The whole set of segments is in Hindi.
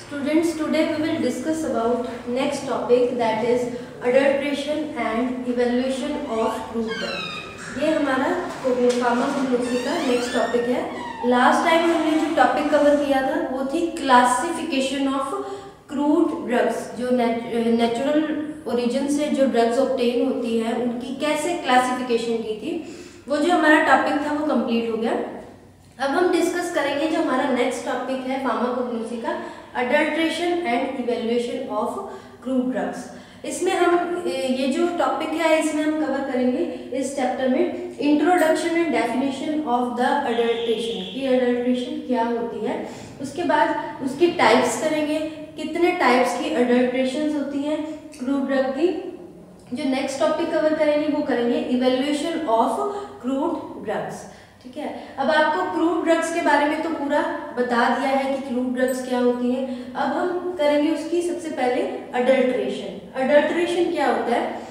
Students, today we will discuss about next topic, that is adulteration and evaluation of crude drug। ये हमारा फार्माकोलॉजी का नेक्स्ट टॉपिक है। लास्ट टाइम हमने जो टॉपिक कवर किया था वो थी क्लासिफिकेशन ऑफ क्रूड ड्रग्स, जो नेचुरल ओरिजिन से जो ड्रग्स ऑब्टेन होती है उनकी कैसे क्लासिफिकेशन की थी। वो जो हमारा टॉपिक था वो कंप्लीट हो गया। अब हम डिस्कस करेंगे जो हमारा नेक्स्ट टॉपिक है फार्माकोलॉजी का, adulteration and evaluation of crude drugs. इसमें हम ये जो टॉपिक है इसमें हम कवर करेंगे इस चैप्टर में introduction and definition of the adulteration, कि अडल्ट्रेशन क्या होती है। उसके बाद उसकी टाइप्स करेंगे, कितने टाइप्स की अडल्ट्रेशन होती हैं क्रूड ड्रग की। जो नेक्स्ट टॉपिक कवर करेंगे वो करेंगे इवैल्यूएशन ऑफ क्रूड ड्रग्स। ठीक है, अब आपको क्रूड ड्रग्स के बारे में तो पूरा बता दिया है कि क्रूड ड्रग्स क्या होती हैं। अब हम करेंगे उसकी सबसे पहले अडल्ट्रेशन। अडल्ट्रेशन क्या होता है?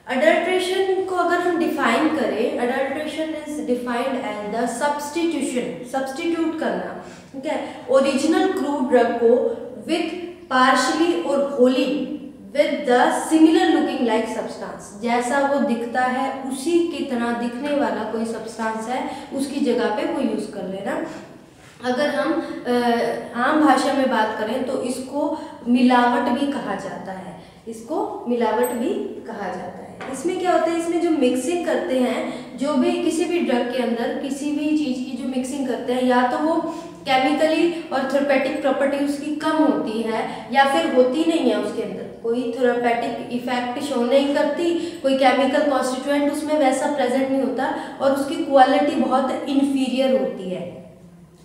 अडल्ट्रेशन को अगर हम डिफाइन करें, adulteration is defined as the substitution, substitute करना, ठीक है, ओरिजिनल क्रूड ड्रग को विथ पार्शली और wholly with the similar looking like substance, जैसा वो दिखता है उसी की तरह दिखने वाला कोई सब्सटेंस है उसकी जगह पे वो यूज़ कर लेना। अगर हम आम भाषा में बात करें तो इसको मिलावट भी कहा जाता है, इसको मिलावट भी कहा जाता है। इसमें क्या होता है, इसमें जो मिक्सिंग करते हैं, जो भी किसी भी ड्रग के अंदर किसी भी चीज़ की जो मिक्सिंग करते हैं, या तो वो केमिकली और थेरेपेटिक प्रॉपर्टी उसकी कम होती है या फिर होती नहीं है, उसके अंदर कोई थेरेपेटिक इफेक्ट शो नहीं करती, कोई केमिकल कॉन्स्टिट्यूएंट उसमें वैसा प्रेजेंट नहीं होता और उसकी क्वालिटी बहुत इन्फीरियर होती है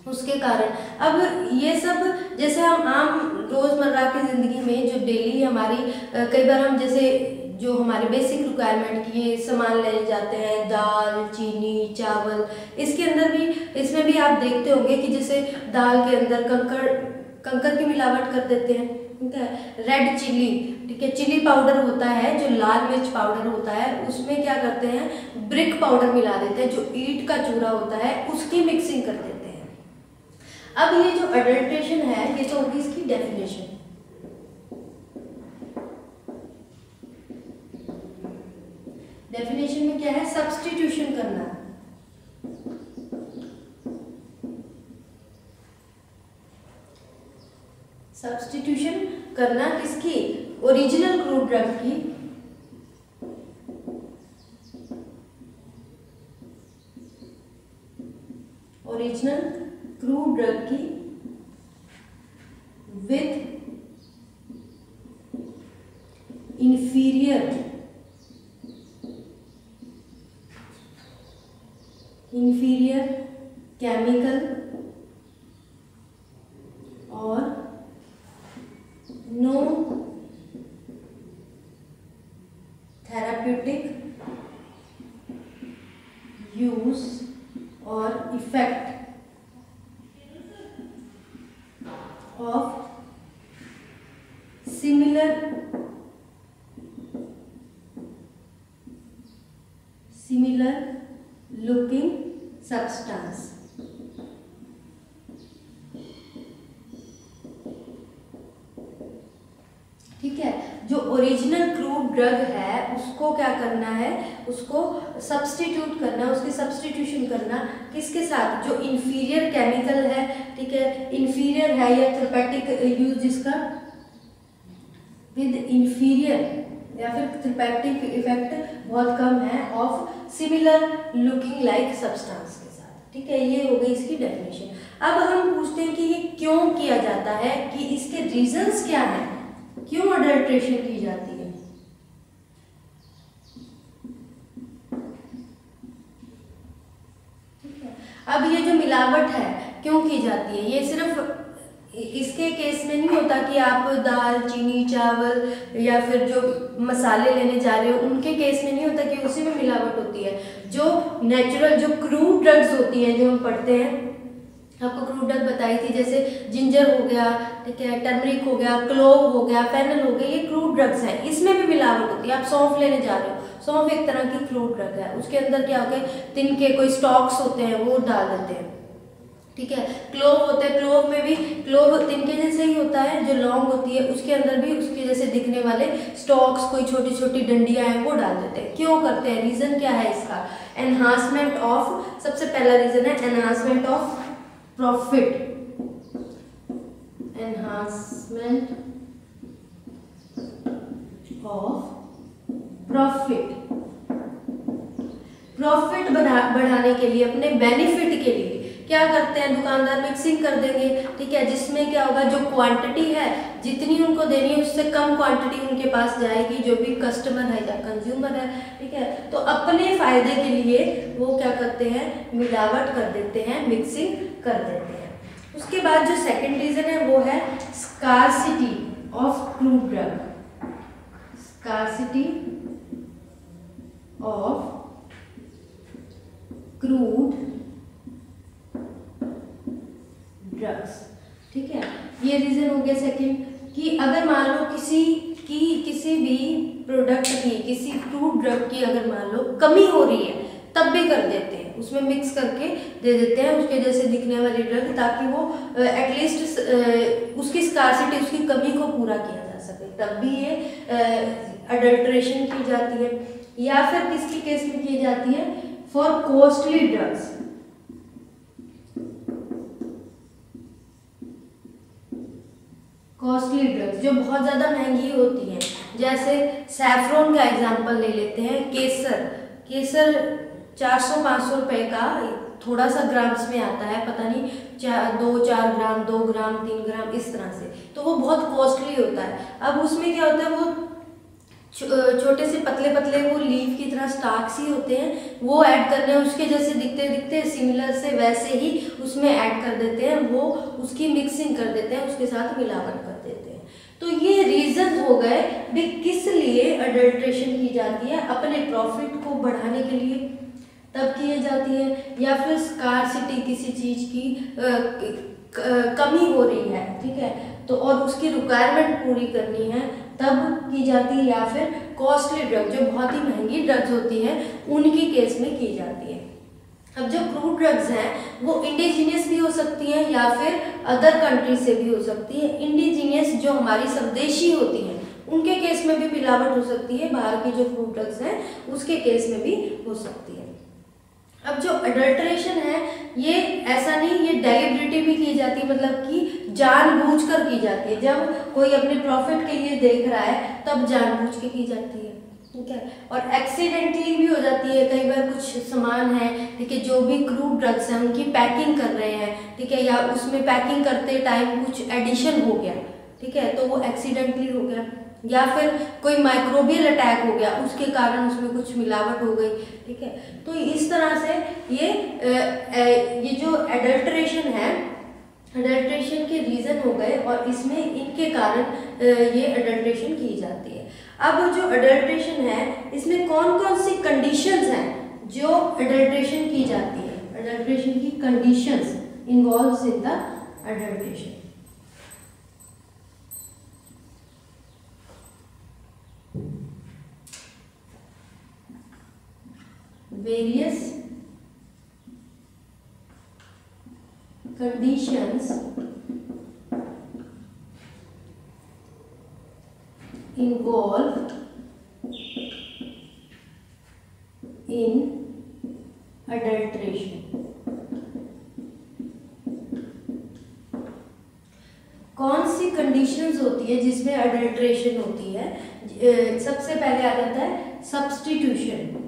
उसके कारण। अब ये सब जैसे हम आम रोज़मर्रा की ज़िंदगी में जो डेली हमारी कई बार हम जैसे जो हमारे बेसिक रिक्वायरमेंट की ये सामान लेने जाते हैं, दाल, चीनी, चावल, इसके अंदर भी, इसमें भी आप देखते होंगे कि जैसे दाल के अंदर कंकर की मिलावट कर देते हैं, ठीक है। रेड चिली, ठीक है, चिली पाउडर होता है जो लाल मिर्च पाउडर होता है, उसमें क्या करते हैं, ब्रिक पाउडर मिला देते हैं, जो ईंट का चूरा होता है उसकी मिक्सिंग कर देते हैं। अब ये जो अडल्ट्रेशन है ये तो होगी इसकी डेफिनेशन। डेफिनेशन में क्या है, सब्स्टिट्यूशन करना। सब्स्टिट्यूशन करना किसकी, ओरिजिनल क्रूड ड्रग की ओरिजिनल क्रूड ड्रग की विथ इंफीरियर केमिकल और नो थेराप्यूटिक यूज और effect of similar looking substance. ठीक है, जो ओरिजिनल क्रूड ड्रग है उसको क्या करना है, उसको सब्स्टिट्यूट करना, उसकी सब्स्टिट्यूशन करना किसके साथ, जो इंफीरियर केमिकल है, ठीक है, इंफीरियर है या थेरेपेटिक यूज जिसका विद इंफीरियर या फिर थेरेपेटिक इफेक्ट बहुत कम है of similar looking like substance के साथ। ठीक है, ये हो गई इसकी डेफिनेशन। अब हम पूछते हैं कि ये क्यों किया जाता है, कि इसके रीजंस क्या हैं, क्यों अडल्ट्रेशन की जाती है। ठीक है, अब ये जो मिलावट है क्यों की जाती है, ये सिर्फ इसके केस में नहीं होता कि आप दाल, चीनी, चावल या फिर जो मसाले लेने जा रहे हो उनके केस में नहीं होता कि उसी में मिलावट होती है। जो नेचुरल जो क्रूड ड्रग्स होती हैं जो हम पढ़ते हैं, आपको क्रूड ड्रग बताई थी, जैसे जिंजर हो गया, ठीक है, टर्मरिक हो गया, क्लोव हो गया, फेनल हो गया, ये क्रूड ड्रग्स हैं, इसमें भी मिलावट होती है। आप सौंफ लेने जा रहे हो, सौंफ एक तरह की क्रूड ड्रग है, उसके अंदर क्या हो गया, तिनके कोई स्टॉक्स होते हैं वो डाल देते हैं, ठीक है। क्लोव होता है, क्लोव में भी क्लोव तिनके जैसे ही होता है, जो लॉन्ग होती है उसके अंदर भी उसके जैसे दिखने वाले स्टॉक्स, कोई छोटी छोटी डंडियां हैं वो डाल देते हैं। क्यों करते हैं, रीजन क्या है इसका, एनहांसमेंट ऑफ, सबसे पहला रीजन है enhancement of profit, enhancement of profit, profit बढ़ाने के लिए, अपने बेनिफिट के लिए क्या करते हैं, दुकानदार मिक्सिंग कर देंगे, ठीक है, जिसमें क्या होगा, जो क्वांटिटी है जितनी उनको देनी है उससे कम क्वांटिटी उनके पास जाएगी, जो भी कस्टमर है या कंज्यूमर है, ठीक है। तो अपने फायदे के लिए वो क्या करते हैं, मिलावट कर देते हैं, मिक्सिंग कर देते हैं। उसके बाद जो सेकंड रीजन है वो है scarcity of crude drug, scarcity of crude drugs, ठीक है। ये रीजन हो गया सेकंड, कि अगर मान लो किसी भी प्रोडक्ट की, किसी क्रूड ड्रग की अगर मान लो कमी हो रही है तब भी कर देते हैं, उसमें मिक्स करके दे देते हैं उसके जैसे दिखने वाली ड्रग, ताकि वो एटलीस्ट उसकी स्कार्सिटी, उसकी कमी को पूरा किया जा सके, तब भी ये अडल्ट्रेशन की जाती है। या फिर किसकी केस में की जाती है, for costly drugs, costly drugs जो बहुत ज़्यादा महंगी होती हैं, जैसे सैफरॉन का एग्जांपल ले लेते हैं, केसर 400-500 रुपए का थोड़ा सा ग्राम्स में आता है, पता नहीं 2-4 ग्राम, 2 ग्राम, 3 ग्राम इस तरह से, तो वो बहुत कॉस्टली होता है। अब उसमें क्या होता है, वो छोटे से पतले पतले वो लीफ की तरह स्टार्क्स ही होते हैं, वो ऐड करने हैं, उसके जैसे दिखते सिमिलर से वैसे ही उसमें ऐड कर देते हैं, वो उसकी मिक्सिंग कर देते हैं, उसके साथ मिलावट कर देते हैं। तो ये रीजन हो गए भी किस लिए अडल्ट्रेशन की जाती है, अपने प्रॉफिट को बढ़ाने के लिए तब की जाती है, या फिर स्कार्सिटी, किसी चीज की कमी हो रही है, ठीक है, तो और उसकी रिक्वायरमेंट पूरी करनी है तब की जाती है, या फिर कॉस्टली ड्रग जो बहुत ही महंगी ड्रग्स होती हैं उनकी केस में की जाती है। अब जो क्रूड ड्रग्स हैं वो इंडिजीनियस भी हो सकती हैं या फिर अदर कंट्री से भी हो सकती है। इंडिजीनियस जो हमारी स्वदेशी होती हैं उनके केस में भी मिलावट हो सकती है, बाहर की जो क्रूड ड्रग्स हैं उसके केस में भी हो सकती है। अब जो अडल्ट्रेशन है ये ऐसा नहीं, ये डेलिबरेटली भी की जाती है, मतलब कि जानबूझकर की जाती है। जब कोई अपने प्रॉफिट के लिए देख रहा है तब जानबूझ के की जाती है, ठीक है। और एक्सीडेंटली भी हो जाती है, कई बार कुछ सामान है, ठीक है, जो भी क्रूड ड्रग्स हैं उनकी पैकिंग कर रहे हैं, ठीक है, या उसमें पैकिंग करते टाइम कुछ एडिशन हो गया, ठीक है, तो वो एक्सीडेंटली हो गया, या फिर कोई माइक्रोबियल अटैक हो गया उसके कारण उसमें कुछ मिलावट हो गई, ठीक है। तो इस तरह से ये जो एडल्ट्रेशन है, अडल्ट्रेशन के रीजन हो गए और इसमें इनके कारण ये अडल्ट्रेशन की जाती है। अब जो अडल्ट्रेशन है इसमें कौन कौन सी कंडीशंस हैं जो अडल्ट्रेशन की जाती है, अडल्ट्रेशन की conditions involves in the adulteration. Various conditions involved in adulteration। कौन सी कंडीशंस होती है जिसमें अडल्ट्रेशन होती है? सबसे पहले आ जाता है सब्स्टिट्यूशन।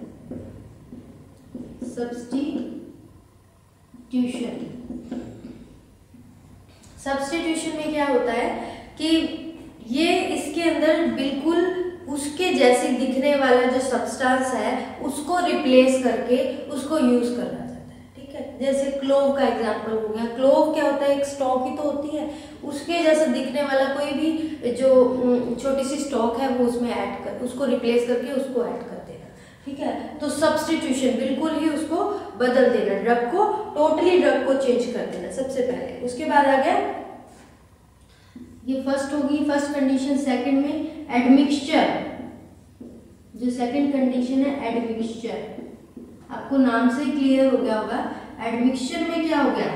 सब्स्टिट्यूशन में क्या होता है कि ये इसके अंदर बिल्कुल उसके जैसे दिखने वाला जो सब्सटेंस है उसको रिप्लेस करके उसको यूज करना चाहता है, ठीक है। जैसे क्लोव का एग्जांपल हो गया, क्लोव क्या होता है, एक स्टॉक ही तो होती है, उसके जैसा दिखने वाला कोई भी जो छोटी सी स्टॉक है वो उसमें ऐड कर, उसको रिप्लेस करके उसको ऐड कर देना, ठीक है। तो सब्स्टिट्यूशन बिल्कुल ही उसको बदल देना, ड्रग को टोटली ड्रग को चेंज कर देना सबसे पहले। उसके बाद आ गया, ये फर्स्ट होगी फर्स्ट कंडीशन। सेकंड में एडमिक्सचर, जो सेकंड कंडीशन है एडमिक्सचर, आपको नाम से क्लियर हो गया होगा। एडमिक्सचर में क्या हो गया,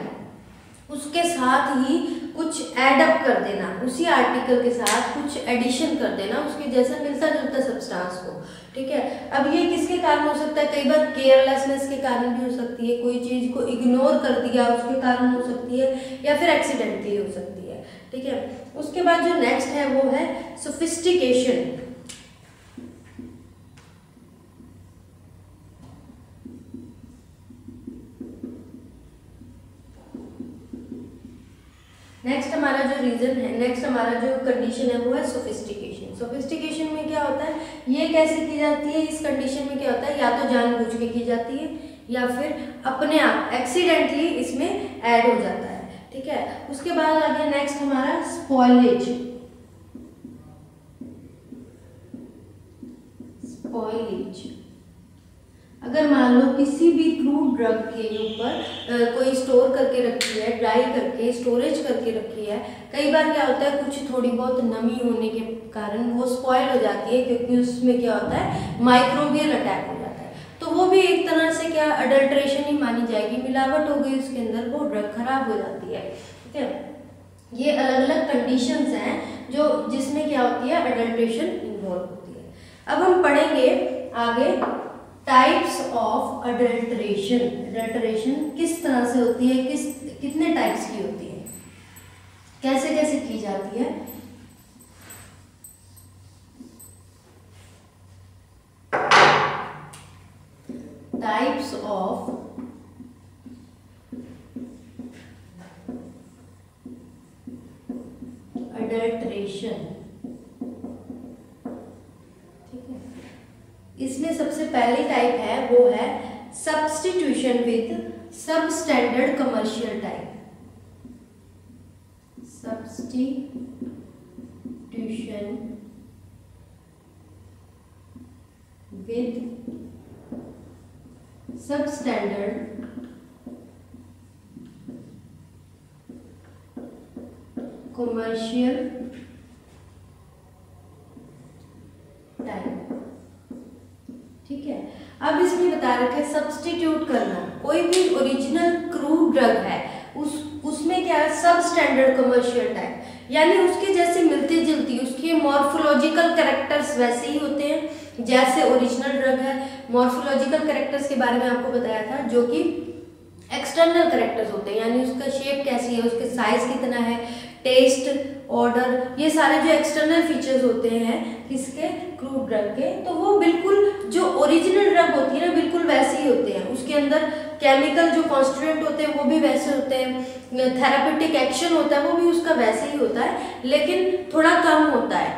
उसके साथ ही कुछ एडअप कर देना, उसी आर्टिकल के साथ कुछ एडिशन कर देना उसके जैसा मिलता जुलता सब्सटेंस को, ठीक है। अब ये किसके कारण हो सकता है, कई बार केयरलेसनेस के कारण भी हो सकती है, कोई चीज को इग्नोर कर दिया उसके कारण हो सकती है, या फिर एक्सीडेंटली हो सकती है, ठीक है। उसके बाद जो नेक्स्ट है वो है सोफिस्टिकेशन। नेक्स्ट हमारा जो रीजन है, नेक्स्ट हमारा जो कंडीशन है वो है सोफिस्टिकेशन। सोफिस्टिकेशन में क्या होता है, ये कैसे की जाती है, इस कंडीशन में क्या होता है, या तो जानबूझ के की जाती है या फिर अपने आप एक्सीडेंटली इसमें ऐड हो जाता है, ठीक है। उसके बाद आ गया नेक्स्ट हमारा स्पॉइलेज। स्पॉइलेज, अगर मान लो किसी भी क्रूड ड्रग के ऊपर कोई स्टोर करके रखी है, ड्राई करके स्टोरेज करके रखी है, कई बार क्या होता है कुछ थोड़ी बहुत नमी होने के कारण वो स्पॉइल हो जाती है, क्योंकि उसमें क्या होता है माइक्रोबियल अटैक हो जाता है, तो वो भी एक तरह से क्या अडल्ट्रेशन ही मानी जाएगी, मिलावट हो गई उसके अंदर, वो ड्रग खराब हो जाती है, ठीक है। ये अलग अलग कंडीशंस हैं जो जिसमें क्या होती है अडल्ट्रेशन इन्वॉल्व होती है। अब हम पढ़ेंगे आगे टाइप्स ऑफ अडल्ट्रेशन। अडल्ट्रेशन किस तरह से होती है, कितने टाइप्स की होती है, कैसे कैसे की जाती है। टाइप्स ऑफ अडल्ट्रेशन, इसमें सबसे पहली टाइप है वो है सब्स्टिट्यूशन विद सब standard commercial type. Substitution with सब स्टैंडर्ड कमर्शियल टाइप, ठीक है। अब इसमें बता रखा है सब्स्टिट्यूट करना, कोई भी ओरिजिनल क्रूड ड्रग है उसमें क्या है सब स्टैंडर्ड कमर्शियल टाइप, यानी उसके जैसे मिलती जुलती उसके मॉर्फोलॉजिकल कैरेक्टर्स वैसे ही होते हैं जैसे ओरिजिनल ड्रग है। मॉर्फोलॉजिकल कैरेक्टर्स के बारे में आपको बताया था, जो कि एक्सटर्नल कैरेक्टर्स होते हैं, यानी उसका शेप कैसी है, उसके साइज कितना है, टेस्ट, ऑर्डर, ये सारे जो एक्सटर्नल फीचर्स होते हैं किसके क्रूड ड्रग के, तो वो बिल्कुल जो ओरिजिनल ड्रग होती है ना बिल्कुल वैसे ही होते हैं। उसके अंदर केमिकल जो कॉन्स्टिट्यूएंट होते हैं वो भी वैसे होते हैं, थेरापेटिक एक्शन होता है वो भी उसका वैसे ही होता है, लेकिन थोड़ा कम होता है,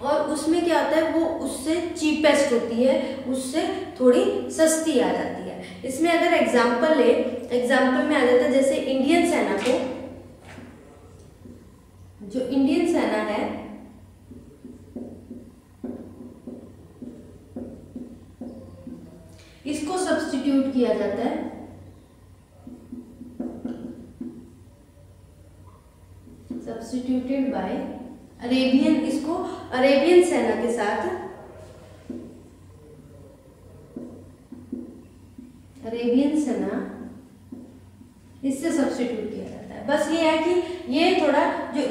और उसमें क्या होता है वो उससे चीपेस्ट होती है, उससे थोड़ी सस्ती आ जाती है। इसमें अगर एग्जाम्पल ले, एग्जाम्पल में आ जाता है जैसे इंडियन सेना को, जो इंडियन सेना है इसको सब्स्टिट्यूट किया जाता है सब्स्टिट्यूटेड बाय अरेबियन, इसको अरेबियन सेना के साथ, अरेबियन सेना इससे सब्स्टिट्यूट किया जाता है। बस ये है कि ये थोड़ा जो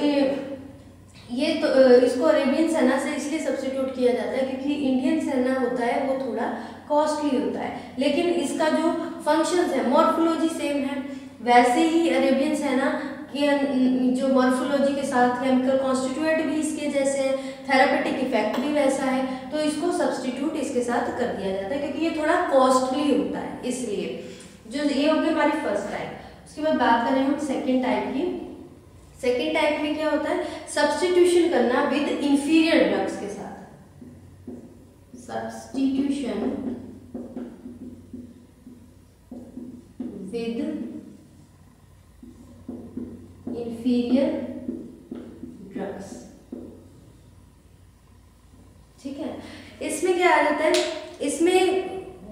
ये तो इसको अरेबियन सेना से इसलिए सब्स्टिट्यूट किया जाता है क्योंकि इंडियन सेना होता है वो थोड़ा कॉस्टली होता है, लेकिन इसका जो फंक्शंस है मॉर्फोलॉजी सेम है, वैसे ही अरेबियन सेना की जो मॉर्फोलॉजी के साथ केमिकल कॉन्स्टिट्यूएंट भी इसके जैसे हैं, थेरापेटिक इफेक्ट भी वैसा है, तो इसको सब्स्टिट्यूट इसके साथ कर दिया जाता है क्योंकि ये थोड़ा कॉस्टली होता है, इसलिए। जो ये होगी हमारी फर्स्ट टाइप। उसके बाद बात करें हम सेकेंड टाइप की। सेकेंड टाइप में क्या होता है सब्स्टिट्यूशन करना विद इंफीरियर ड्रग्स के साथ, सब्स्टिट्यूशन विद इंफीरियर ड्रग्स, ठीक है। इसमें क्या आ जाता है, इसमें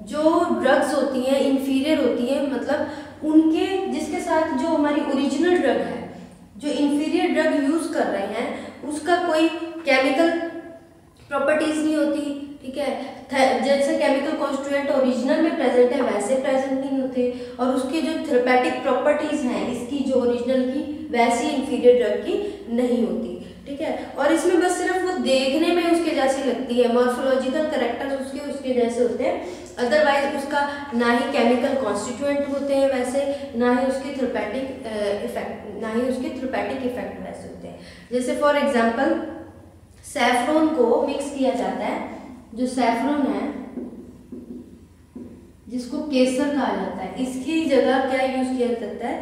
जो ड्रग्स होती हैं इंफीरियर होती हैं, मतलब उनके जिसके साथ जो हमारी ओरिजिनल ड्रग है, जो इंफीरियर ड्रग यूज कर रहे हैं उसका कोई केमिकल प्रॉपर्टीज नहीं होती, ठीक है। जैसे केमिकल कॉन्स्टिट्यूएंट ओरिजिनल में प्रेजेंट है वैसे प्रेजेंट नहीं होते, और उसके जो थेरेपेटिक प्रॉपर्टीज हैं इसकी जो ओरिजिनल ओरिजिनल की वैसी इंफीरियर ड्रग की नहीं होती, ठीक है। और इसमें बस सिर्फ वो देखने में उसके जैसी लगती है, मॉर्फोलॉजिकल कैरेक्टर्स उसके जैसे होते हैं, अदरवाइज उसका ना ही केमिकल कॉन्स्टिट्यूएंट होते हैं वैसे, ना ही उसके थेरेपेटिक इफेक्ट वैसे होते हैं। जैसे फॉर एग्जांपल सैफरॉन को मिक्स किया जाता है, जो सैफरॉन है जिसको केसर कहा जाता है, इसकी जगह क्या यूज किया जाता है,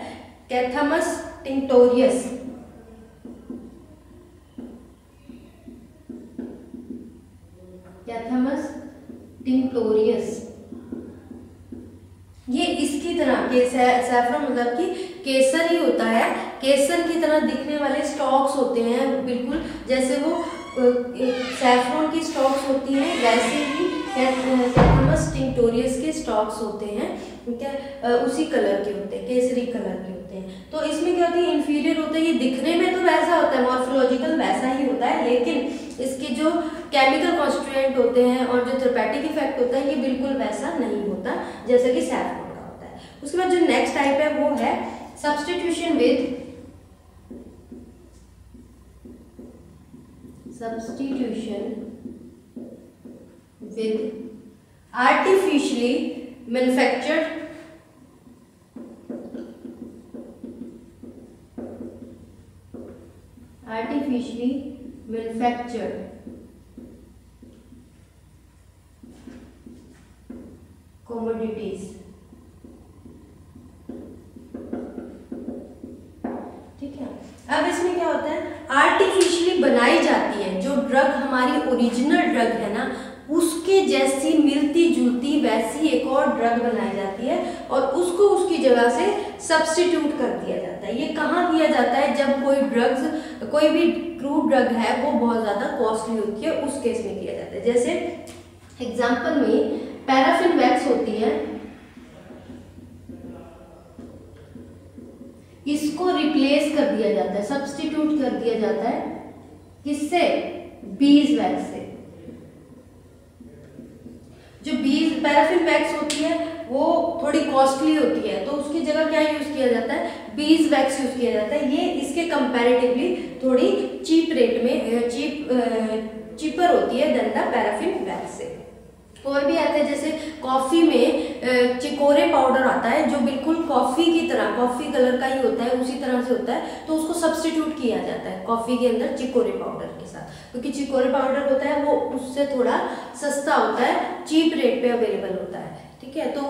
कैथामस टिंक्टोरियस, कैथामस टिंक्टोरियस। ये इसकी तरह के सैफरन मतलब कि केसर ही होता है, केसर की तरह दिखने वाले स्टॉक्स होते हैं, बिल्कुल जैसे वो सैफरन की स्टॉक्स होती हैं वैसे ही कैथामस टिंक्टोरियस के स्टॉक्स होते हैं, ठीक है, उसी कलर के होते हैं, केसरी कलर के होते हैं। तो इसमें क्या होती है, इंफीरियर होता है, ये दिखने में तो वैसा होता है, मॉर्फोलॉजिकल वैसा ही होता है, लेकिन इसके जो केमिकल कॉन्स्टिट्यूएंट होते हैं और जो थेरेपेटिक इफेक्ट होता है ये बिल्कुल वैसा नहीं होता जैसा कि सैफरन का होता है। उसके बाद जो नेक्स्ट टाइप है वो है substitution with artificially manufactured commodities, ठीक है। अब इसमें क्या होता है, आर्टिफिशियली बनाई जाती है जो ड्रग, हमारी ओरिजिनल ड्रग है ना, उसके जैसी मिलती जुलती वैसी एक और ड्रग बनाई जाती है और उसको उसकी जगह से सब्स्टिट्यूट कर दिया जाता है। ये कहाँ किया जाता है, जब कोई भी क्रूड ड्रग है वो बहुत ज़्यादा कॉस्टली होती है, उस केस में किया जाता है। जैसे एग्जाम्पल में पैराफिन वैक्स होती है, इसको रिप्लेस कर दिया जाता है, सब्स्टिट्यूट कर दिया जाता है, किससे, बीज वैक्स से। जो पैराफिन वैक्स होती है वो थोड़ी कॉस्टली होती है, तो उसकी जगह क्या यूज किया जाता है, बीज वैक्स यूज किया जाता है। ये इसके कंपैरेटिवली थोड़ी चीप रेट में चीपर होती है देन द पैराफिन वैक्स से। और भी आते हैं, जैसे कॉफी में चिकोरे पाउडर आता है जो बिल्कुल कॉफी की तरह, कॉफी कलर का ही होता है, उसी तरह से होता है, तो उसको सब्स्टिट्यूट किया जाता है कॉफी के अंदर चिकोरे पाउडर के साथ, क्योंकि चिकोरे पाउडर होता है वो उससे थोड़ा सस्ता होता है, चीप रेट पे अवेलेबल होता है, ठीक है। तो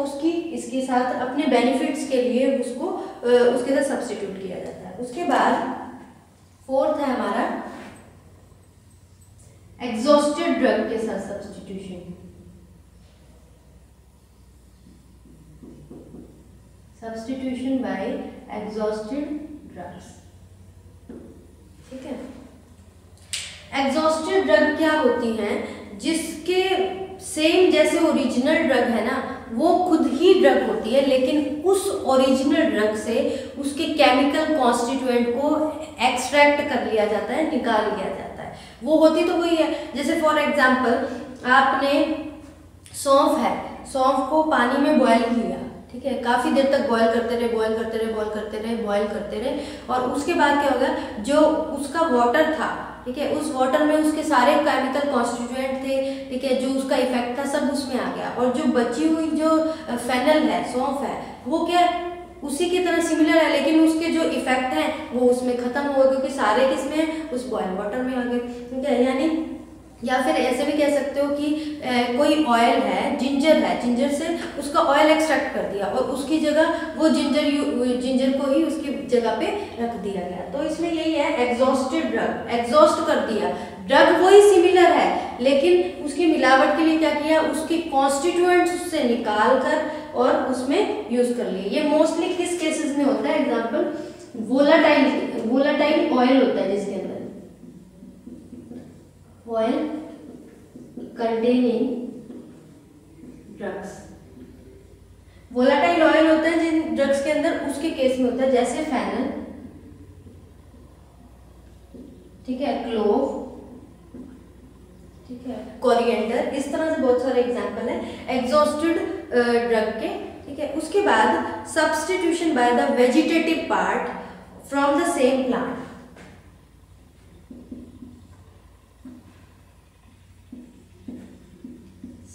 इसके साथ अपने बेनिफिट्स के लिए उसको उसके साथ सब्स्टिट्यूट किया जाता है। उसके बाद फोर्थ है हमारा एग्जॉस्टेड ड्रग के साथ substitution, substitution by exhausted drugs, ठीक है। एग्जॉस्टेड ड्रग क्या होती हैं, जिसके सेम जैसे ओरिजिनल ड्रग है ना, वो खुद ही ड्रग होती है, लेकिन उस ओरिजिनल ड्रग से उसके केमिकल कॉन्स्टिट्यूएंट को एक्सट्रैक्ट कर लिया जाता है, निकाल लिया जाता है। वो होती तो वही है, जैसे फॉर एग्जांपल आपने सौंफ को पानी में बॉयल किया, ठीक है, काफ़ी देर तक बॉयल करते रहे और उसके बाद क्या होगा, जो उसका वाटर था, ठीक है, उस वाटर में उसके सारे केमिकल कॉन्स्टिट्यूएंट थे, ठीक है, जो उसका इफेक्ट था सब उसमें आ गया, और जो बची हुई जो फेनल है, सौंफ है, वो क्या उसी की तरह सिमिलर है, लेकिन उसके जो इफेक्ट हैं वो उसमें खत्म हो गए, क्योंकि सारे किसमें, उस बॉयल वाटर में आ गए, ठीक है। यानी या फिर ऐसे भी कह सकते हो कि कोई ऑयल है, जिंजर से उसका ऑयल एक्सट्रैक्ट कर दिया और उसकी जगह वो जिंजर को ही उसकी जगह पे रख दिया गया। तो इसमें यही है, एग्जॉस्टेड ड्रग, एग्जॉस्ट कर दिया, ड्रग वही सिमिलर है लेकिन उसकी मिलावट के लिए क्या किया, उसके कॉन्स्टिट्यूएंट्स उससे निकाल कर और उसमें यूज कर लिए। ये मोस्टली किस केसेस में होता है, एग्जाम्पल वोलाटाइल ऑयल होता है, जिसके अंदर oil containing drugs, volatile oil होता है जिन ड्रग्स के अंदर, उसके केस में होता है, जैसे फेनल, ठीक है, क्लोव, ठीक है, कोरिएंडर, इस तरह से बहुत सारे एग्जांपल है एग्जॉस्टेड ड्रग के, ठीक है। उसके बाद substitution by the vegetative part from the same plant.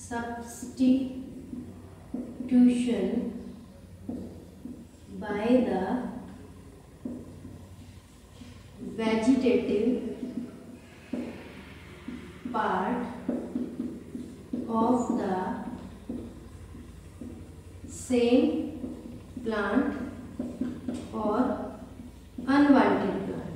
Substitution by the vegetative part of the same plant or unwanted plant।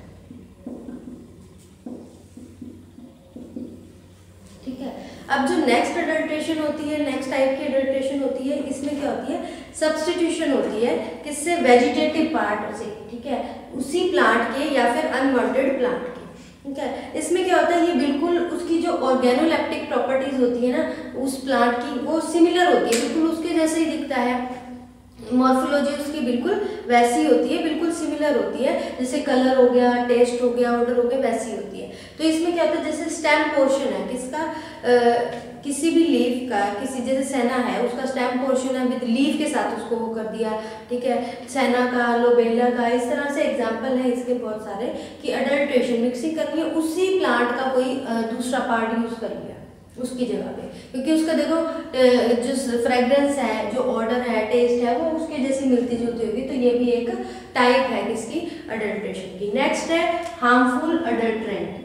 ठीक है। अब जो नेक्स्ट अडल्ट्रेशन होती है, नेक्स्ट टाइप की अडल्ट्रेशन होती है, इसमें क्या होती है, सब्स्टिट्यूशन होती है किससे, वेजिटेटिव पार्ट से, ठीक है, उसी प्लांट के या फिर अनवांटेड प्लांट के, ठीक है। इसमें क्या होता है, ये बिल्कुल उसकी जो ऑर्गेनोलेप्टिक प्रॉपर्टीज होती है ना उस प्लांट की, वो सिमिलर होती है, बिल्कुल उसके जैसे ही दिखता है, मॉर्फोलॉजी उसकी बिल्कुल वैसी होती है, बिल्कुल सिमिलर होती है, जैसे कलर हो गया, टेस्ट हो गया, ऑर्डर हो गया, वैसी होती है। तो इसमें क्या होता है, जैसे स्टेम पोर्शन है किसका, किसी भी लीफ का, किसी जैसे सेना है उसका स्टेम पोर्शन है, विद लीफ के साथ उसको वो कर दिया, ठीक है, सेना का, लोबेला का, इस तरह से एग्जाम्पल है इसके बहुत सारे कि अडल्ट्रेशन मिक्सिंग करनी है, उसी प्लांट का कोई दूसरा पार्ट यूज कर लिया उसकी जगह पे, क्योंकि उसका देखो जो फ्रेग्रेंस है, जो ऑर्डर है, टेस्ट है, वो उसके जैसी मिलती जुलती होगी। तो ये भी एक टाइप है किसकी, अडल्ट्रेशन की। नेक्स्ट है हार्मफुल अडल्ट्रेंट।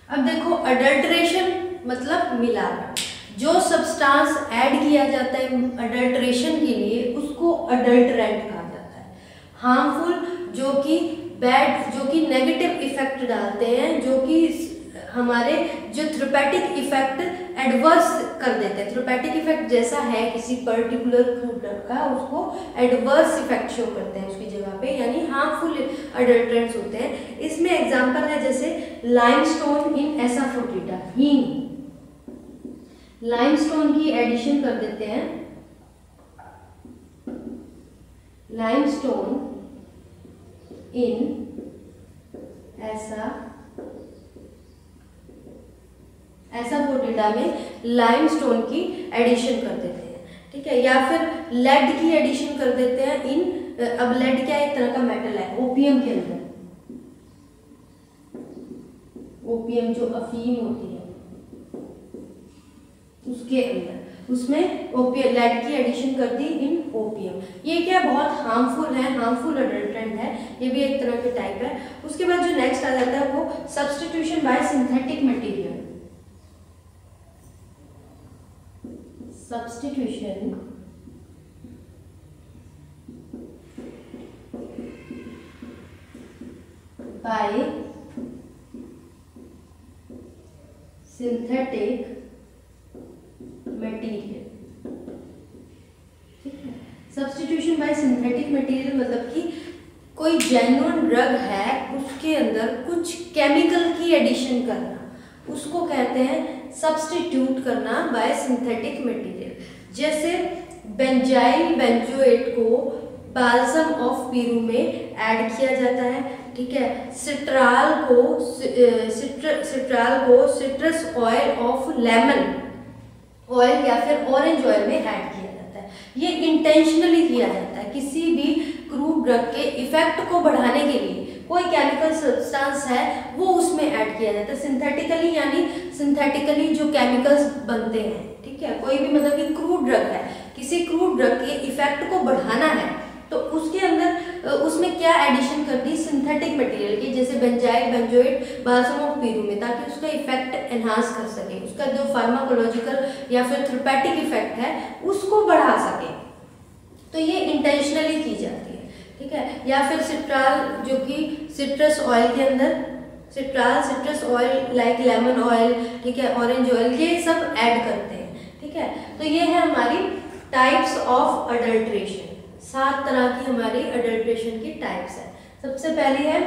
अब देखो अडल्ट्रेशन मतलब मिलावट, जो सब्सटेंस ऐड किया जाता है अडल्ट्रेशन के लिए उसको अडल्टरेंट कहा जाता है। हार्मफुल जो कि बैड, जो कि नेगेटिव इफेक्ट डालते हैं, जो कि हमारे जो थेरेपेटिक इफेक्ट एडवर्स कर देते हैं, थेरेपेटिक इफेक्ट जैसा है किसी पर्टिकुलर फ्रूट का, उसको एडवर्स इफेक्ट शो करते हैं उसकी जगह पे, यानी हार्मफुल अडल्ट्रेंट्स होते हैं। इसमें एग्जांपल है जैसे लाइमस्टोन इन एसाफोटिडा, हींग, लाइमस्टोन की एडिशन कर देते हैं, लाइमस्टोन इन एसाफोटिडा में लाइमस्टोन की एडिशन कर देते हैं, ठीक है, या फिर लेड की एडिशन कर देते हैं इन, अब लेड क्या एक तरह का मेटल है, ओपियम के अंदर, ओपियम जो अफीम होती है उसके अंदर, उसमें ओपियम लेड की एडिशन कर दी इन ओपियम। ये क्या बहुत हार्मफुल है, हार्मफुल अडल्ट्रेंट है, ये भी एक तरह के टाइप है। उसके बाद जो नेक्स्ट आ जाता है वो substitution bye synthetic material. Substitution bye synthetic material, ठीक है। सब्स्टिट्यूशन बाय सिंथेटिक मटेरियल मतलब कि कोई जेन्युइन ड्रग है उसके अंदर कुछ केमिकल की एडिशन करना, उसको कहते हैं सब्स्टिट्यूट करना बाय सिंथेटिक मटेरियल। जैसे बेंजाइल बेंजोएट को बाल्सम ऑफ पीरू में ऐड किया जाता है, ठीक है, सिट्राल को citrus oil of lemon oil या फिर ऑरेंज ऑयल में ऐड किया जाता है। ये इंटेंशनली किया जाता है, किसी भी क्रूड ड्रग के इफेक्ट को बढ़ाने के लिए कोई केमिकल सब्सटेंस है वो उसमें ऐड किया जाता है सिंथेटिकली, यानी सिंथेटिकली जो केमिकल्स बनते हैं, ठीक है, कोई भी मतलब कि क्रूड ड्रग है, किसी क्रूड ड्रग के इफेक्ट को बढ़ाना है तो उसके अंदर उसमें क्या एडिशन कर दी, सिंथेटिक मटेरियल की, जैसे बेंजाइल बेंजोएट बाल्सम ऑफ पीरू में, ताकि उसका इफेक्ट एनहांस कर सके, उसका जो फार्माकोलॉजिकल या फिर थेरेपेटिक इफेक्ट है उसको बढ़ा सके। तो ये इंटेंशनली की जाती है, ठीक है। या फिर सिट्राल जो कि सिट्रस ऑयल के अंदर, Citral citrus oil like lemon oil, ठीक है, ऑरेंज ऑयल, ये सब ऐड करते हैं, ठीक है। तो ये है हमारी टाइप्स ऑफ अडल्ट्रेशन, 7 तरह की हमारी अडल्ट्रेशन की टाइप्स है। सबसे पहले है,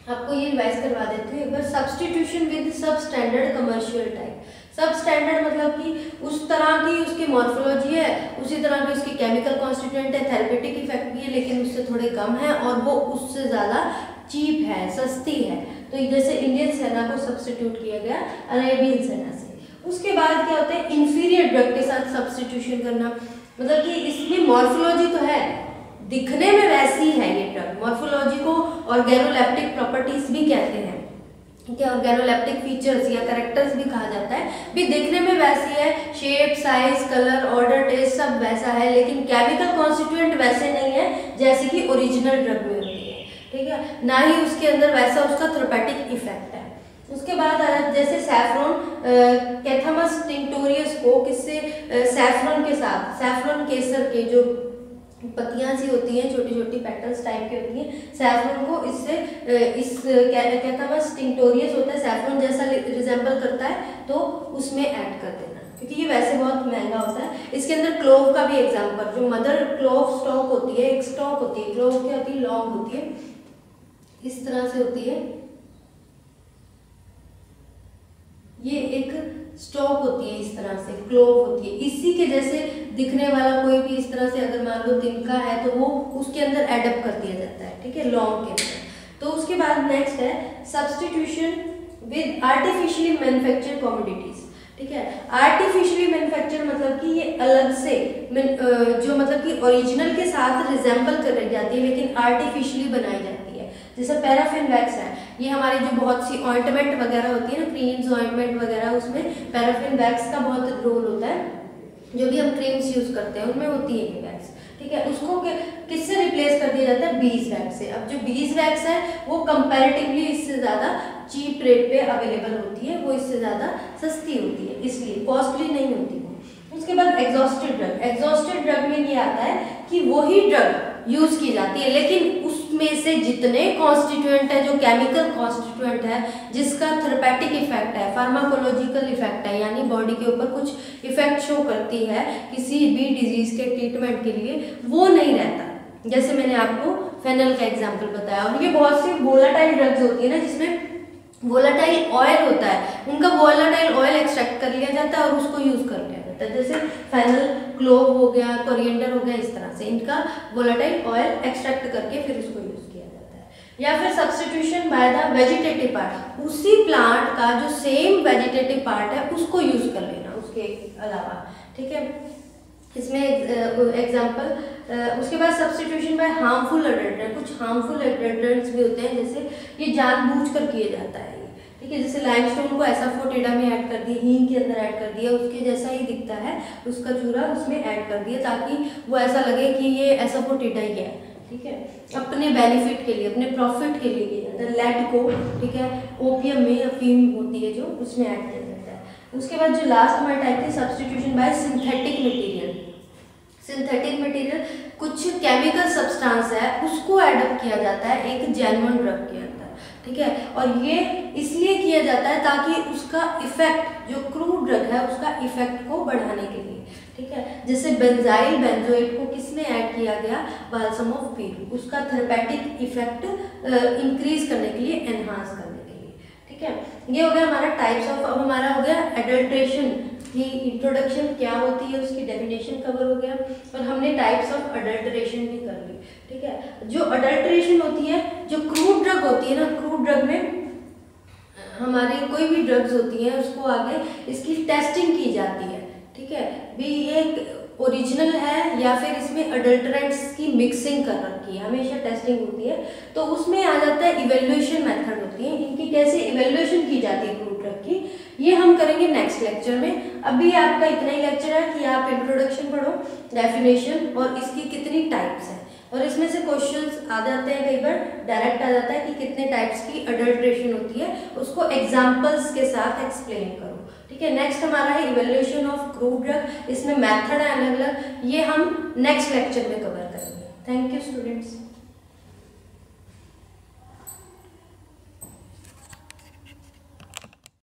आपको ये रिवाइज करवा देती हूँ एक बार, सब्स्टिट्यूशन विद सब स्टैंडर्ड कमर्शियल टाइप। सब स्टैंडर्ड मतलब कि उस तरह की उसकी मॉर्फोलॉजी है, उसी तरह की उसकी केमिकल कॉन्स्टिट्यूएंट है, थेरेपेटिक इफेक्ट भी है, लेकिन उससे थोड़े कम है और वो उससे ज़्यादा चीप है, सस्ती है। तो जैसे इंडियन सेना को सब्स्टिट्यूट किया गया अरेबियन सेना से, उसके बाद क्या होता है, इंफीरियर ड्रग के साथ सब्स्टिट्यूशन करना, मतलब कि इसमें मॉर्फोलॉजी तो है, दिखने में वैसी है ये ड्रग, मॉर्फोलॉजी को ऑर्गेनोलेप्टिक प्रॉपर्टीज भी कहते हैं, ठीक है, ऑर्गेनोलेप्टिक फीचर्स या कैरेक्टर्स भी कहा जाता है, भी दिखने में वैसी है, shape, size, colour, order, taste सब वैसा है, लेकिन केमिकल कॉन्स्टिट्यूएंट वैसे नहीं है जैसे कि ओरिजिनल ड्रग में होती है, ठीक है, ना ही उसके अंदर वैसा उसका थेरेपेटिक इफेक्ट है। उसके बाद जैसे सैफ्रॉन, कैथामस टिंक्टोरियस को किससे, सैफ्रॉन के साथ, सैफ्रॉन केसर के जो पत्तियां सी होती हैं, छोटी छोटी पेटल्स टाइप की होती हैं, सैफ्रॉन को इससे इस कैथामस टिंक्टोरियस होता है, सैफ्रॉन जैसा रिजेंबल करता है, तो उसमें ऐड कर देना, क्योंकि ये वैसे बहुत महंगा होता है। इसके अंदर क्लोव का भी एग्जाम्पल, जो मदर क्लोव स्टॉक होती है, एक स्टॉक होती है, क्लोव क्या होती है, लॉन्ग होती है, इस तरह से होती है, ये एक स्टॉक होती है, इस तरह से क्लोव होती है, इसी के जैसे दिखने वाला कोई भी इस तरह से अगर मान लो तिनका है तो वो उसके अंदर एडअप कर दिया जाता है, ठीक है, लॉन्ग के अंदर। तो उसके बाद नेक्स्ट है substitution with artificially manufactured commodities, ठीक है, आर्टिफिशियली मैन्युफैक्चर मतलब कि ये अलग से जो मतलब कि ओरिजिनल के साथ रिजेंबल कर जाती है, लेकिन आर्टिफिशियली बनाई जाती है, जैसे पैराफिन वैक्स है, ये हमारी जो बहुत सी ऑइंटमेंट वगैरह होती है ना, क्रीम्स ऑइंटमेंट वगैरह, उसमें पैराफिन वैक्स का बहुत रोल होता है, जो भी हम क्रीम्स यूज करते हैं उनमें होती है ये वैक्स, ठीक है, उसको किससे रिप्लेस कर दिया जाता है, बीज वैक्स से। अब जो बीज वैक्स है वो कंपैरेटिवली इससे ज्यादा चीप रेट पे अवेलेबल होती है, वो इससे ज्यादा सस्ती होती है, इसलिए कॉस्टली नहीं होती वो। उसके बाद एग्जॉस्टेड ड्रग, एग्जॉस्टेड ड्रग में ये आता है कि वही ड्रग यूज की जाती है, लेकिन उसमें से जितने कॉन्स्टिट्यूएंट है, जो केमिकल कॉन्स्टिट्यूएंट है, जिसका थेरेपेटिक इफेक्ट है, फार्माकोलॉजिकल इफेक्ट है, यानी बॉडी के ऊपर कुछ इफेक्ट शो करती है किसी भी डिजीज के ट्रीटमेंट के लिए, वो नहीं रहता। जैसे मैंने आपको फेनल का एग्जाम्पल बताया, और ये बहुत सी वोलाटाइल ड्रग्स होती है ना, जिसमें वोलाटाइल ऑयल होता है, उनका वोलाटाइल ऑयल एक्सट्रैक्ट कर लिया जाता है और उसको यूज कर लिया जाता है, जैसे फेनल, क्लोव हो गया, कोरिएंडर हो गया, इस तरह से इनका वोलाटाइल ऑयल एक्सट्रैक्ट करके फिर उसको यूज किया जाता है। या फिर substitution by the vegetative part, उसी प्लांट का जो सेम वेजिटेटिव पार्ट है उसको यूज कर लेना उसके अलावा, ठीक है, इसमें एग्जाम्पल। उसके बाद सब्स्टिट्यूशन बाय हार्मफुल अडल्ट्रेंट, कुछ हार्मफुल अडल्ट्रेंट्स भी होते हैं, जैसे ये जानबूझकर किया जाता है, ठीक है, जैसे लाइमस्टोन को एसाफोटिडा में ऐड कर दिया, हींग के अंदर ऐड कर दिया, उसके जैसा ही दिखता है, उसका चूरा उसमें ऐड कर दिया ताकि वो ऐसा लगे कि ये एसाफोटिडा ही है, ठीक है, अपने बेनिफिट के लिए, अपने प्रॉफिट के लिए किया जाता है। लेड को, ठीक है, ओपियम में अफीम होती है जो, उसमें ऐड किया जाता है। उसके बाद जो लास्ट हमारे टाइप थी substitution bye synthetic material, synthetic material कुछ केमिकल सब्सटेंस है उसको एडअप किया जाता है एक जेन्युइन ड्रग के अंदर, ठीक है, और ये इसलिए किया जाता है ताकि उसका इफेक्ट, जो क्रूड ड्रग है उसका इफेक्ट को बढ़ाने के लिए, ठीक है, जैसे बेंजाइल बेंजोएट को किसमें ऐड किया गया, बाल्सम ऑफ पीरू, उसका थेरेपेटिक इफेक्ट इंक्रीज करने के लिए, एनहांस करने के लिए, ठीक है। ये हो गया हमारा टाइप्स ऑफ, अब हमारा हो गया एडल्ट्रेशन की इंट्रोडक्शन, क्या होती है उसकी डेफिनेशन कवर हो गया, और हमने टाइप्स ऑफ अडल्ट्रेशन भी कर ली, ठीक है। जो अडल्ट्रेशन होती है, जो क्रूड ड्रग होती है ना, क्रूड ड्रग में हमारी कोई भी ड्रग्स होती हैं उसको आगे इसकी टेस्टिंग की जाती है, ठीक है, भी ये ओरिजिनल है या फिर इसमें अडल्टरेंट्स की मिक्सिंग कर रखी है, हमेशा टेस्टिंग होती है, तो उसमें आ जाता है इवेल्युएशन मेथड होती है, इनकी कैसे इवेल्युएशन की जाती है क्रूड ड्रग की, ये हम करेंगे नेक्स्ट लेक्चर में। अभी आपका इतना ही लेक्चर है कि आप इंट्रोडक्शन पढ़ो, डेफिनेशन और इसकी कितनी टाइप्स हैं, और इसमें से क्वेश्चंस आ जाते हैं, कई बार डायरेक्ट आ जाता है कि कितने टाइप्स की अडल्ट्रेशन होती है, उसको एग्जांपल्स के साथ एक्सप्लेन करो, ठीक है। नेक्स्ट हमारा है इवेल्युएशन ऑफ क्रूड ड्रग, इसमें मेथड है अलग अलग, ये हम नेक्स्ट लेक्चर में कवर करेंगे। Thank you students.